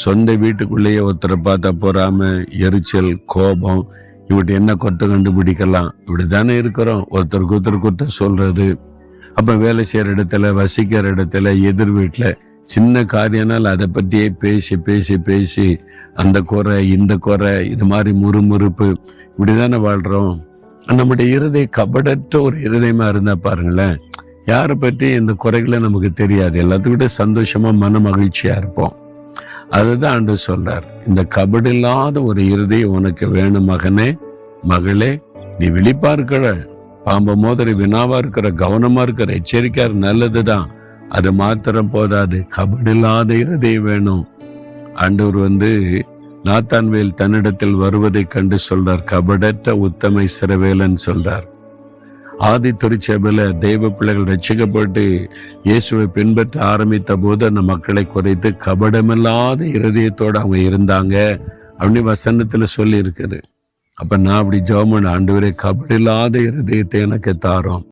சொந்த வீட்டுக்குள்ளேயே ஒருத்தரை பார்த்தா பொறாம, எரிச்சல், கோபம், இப்படி என்ன குற்றம் கண்டுபிடிக்கலாம். இப்படி தானே இருக்கிறோம். ஒருத்தருக்கு ஒருத்தர் குற்றம் சொல்றது. அப்ப வேலை செய்யற இடத்துல, வசிக்கிற இடத்துல, எதிர் வீட்டுல சின்ன காரியம்னால அதை பற்றியே பேசி பேசி பேசி அந்த குறை, இந்த குறை, இது மாதிரி முறுமுறுப்பு, இப்படிதானே வாழ்றோம். நம்முடைய இருதய கபடற்ற ஒரு இருதயமா இருந்தா பாருங்களேன், யாரை பற்றி இந்த குறைகளை நமக்கு தெரியாது. எல்லாத்துக்கிட்ட சந்தோஷமா மன மகிழ்ச்சியா இருப்போம். அதுதான் ஆண்டவர் சொல்றார், இந்த கபடில்லாத ஒரு இருதயம் உனக்கு வேணும் மகனே, மகளே. நீ விழிப்பா இருக்கிற, பாம்பு மோதிர வினாவா இருக்கிற, கவனமா இருக்கிற, எச்சரிக்கை நல்லதுதான். அது மாத்திரம் போதாது, கபடில்லாத இருதயம் வேணும். ஆண்டவர் நாத்தான்வேல் தன்னிடத்தில் வருவதை கண்டு சொல்றார், கபடற்ற உத்தம இஸ்ரவேலன் சொல்றார். ஆதி திருச்சபையில தெய்வ பிள்ளைகள் ரட்சிக்கப்பட்டு இயேசுவை பின்பற்ற ஆரம்பித்த போது அந்த மக்களை குறைத்து கபடமில்லாத இருதயத்தோடு அவங்க இருந்தாங்க அப்படின்னு வசனத்துல சொல்லி இருக்குது. அப்ப நான் அப்படி ஜெபம் பண்ண, ஆண்டவரே கபடில்லாத இருதயத்தை எனக்கு தாரோம்.